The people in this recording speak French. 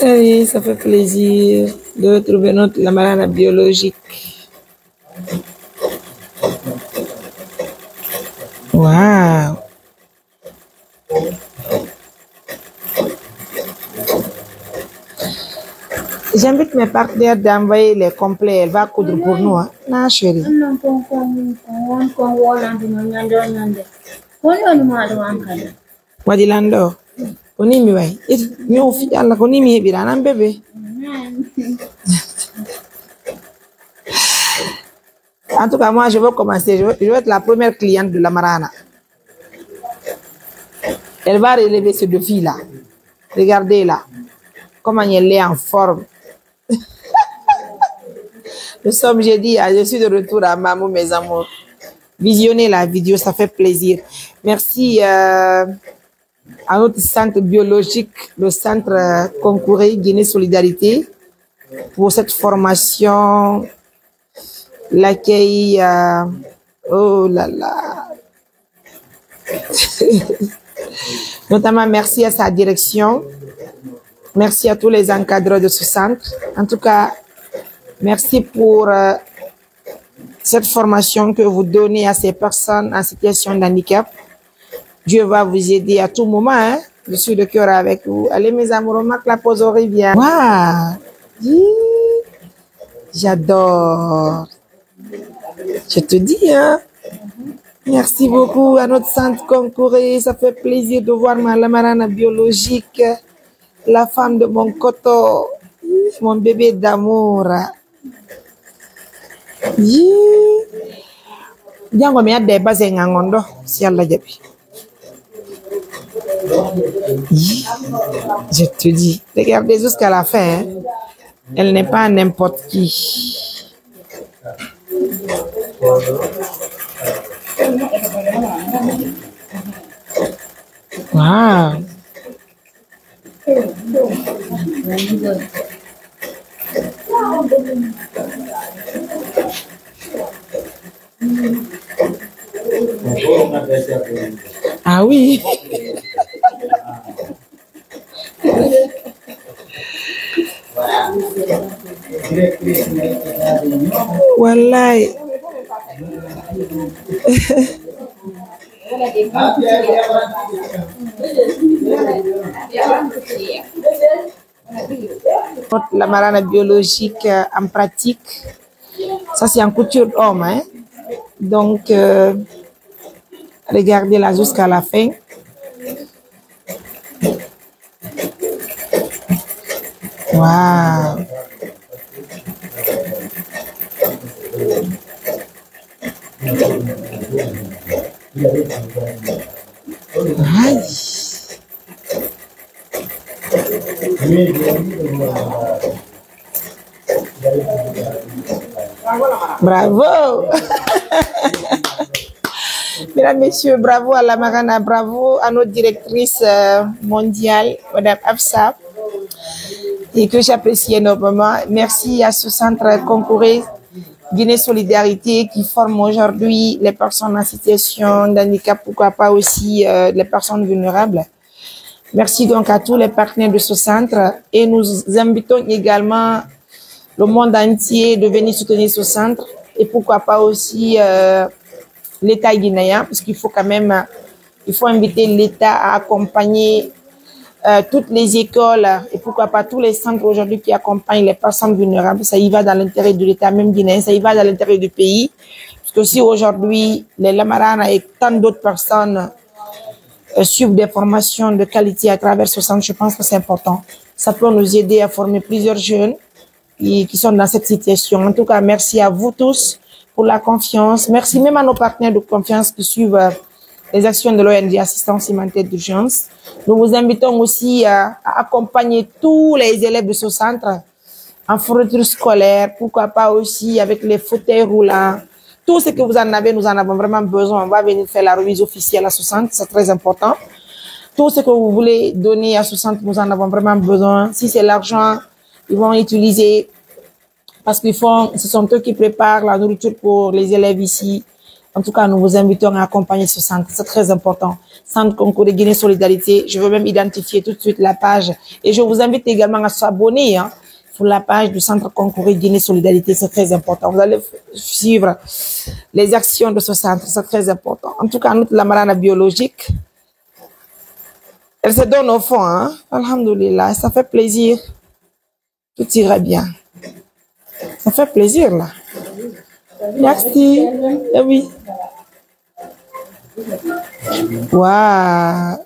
Oui, ça fait plaisir de retrouver notre lamarana biologique. Waouh! J'invite mes partenaires d'envoyer les complets. Elle va coudre pour nous. Hein? Non, chérie. Wadilando. Konimi way. Mi ofi alla konimi hebira nan bébé. En tout cas, moi, je veux commencer. Je veux être la première cliente de la Marana. Elle va relever ce défi-là. Regardez là. Comment elle est en forme. Nous sommes jeudi. Je suis de retour à Mamou, mes amours. Visionnez la vidéo, ça fait plaisir. Merci à notre centre biologique, le centre Concouré Guinée Solidarité, pour cette formation. L'accueil, oh là là. Notamment, merci à sa direction. Merci à tous les encadreurs de ce centre. En tout cas, merci pour cette formation que vous donnez à ces personnes en situation de handicap. Dieu va vous aider à tout moment. Hein? Je suis de cœur avec vous. Allez, mes amours, on marque la pause au rivière. Waouh! J'adore. Je te dis, hein. Merci beaucoup à notre centre Concouré. Ça fait plaisir de voir ma lamarana biologique, la femme de mon koto, mon bébé d'amour. Jango me adde base ngangondo si Allah jabi. Je te dis, regardez jusqu'à la fin. Hein. Elle n'est pas n'importe qui. Wow. Ah oui. Wallahi. La marana biologique en pratique, ça c'est en couture d'homme. Hein? Donc, regardez-la jusqu'à la fin. Waouh! Aïe. Bravo. Mesdames, Messieurs, bravo à la Marana, bravo à notre directrice mondiale, Madame Afsa, et que j'apprécie énormément. Merci à ce centre Concouré Guinée Solidarité qui forme aujourd'hui les personnes en situation d'handicap, pourquoi pas aussi les personnes vulnérables. Merci donc à tous les partenaires de ce centre et nous invitons également le monde entier de venir soutenir ce centre et pourquoi pas aussi l'État guinéen, parce qu'il faut quand même, il faut inviter l'État à accompagner toutes les écoles et pourquoi pas tous les centres aujourd'hui qui accompagnent les personnes vulnérables. Ça y va dans l'intérêt de l'État même guinéen, ça y va dans l'intérêt du pays. Parce que si aujourd'hui les Lamarana et tant d'autres personnes suivent des formations de qualité à travers ce centre, je pense que c'est important. Ça peut nous aider à former plusieurs jeunes qui sont dans cette situation. En tout cas, merci à vous tous pour la confiance. Merci même à nos partenaires de confiance qui suivent les actions de l'ONG Assistance Humanitaire d'Urgence. Nous vous invitons aussi à accompagner tous les élèves de ce centre en fourniture scolaire, pourquoi pas aussi avec les fauteuils roulants. Tout ce que vous en avez, nous en avons vraiment besoin. On va venir faire la remise officielle à ce centre, c'est très important. Tout ce que vous voulez donner à ce centre, nous en avons vraiment besoin. Si c'est l'argent, ils vont utiliser parce qu'ils font, ce sont eux qui préparent la nourriture pour les élèves ici. En tout cas, nous vous invitons à accompagner ce centre. C'est très important. Centre Concours de Guinée Solidarité. Je veux même identifier tout de suite la page. Et je vous invite également à s'abonner sur la page du Centre Concours de Guinée Solidarité. C'est très important. Vous allez suivre les actions de ce centre. C'est très important. En tout cas, nous, la marana biologique, elle se donne au fond. Alhamdoulilah, ça fait plaisir. Tout ira bien. Ça fait plaisir, là. Merci. Eh oui. Waouh.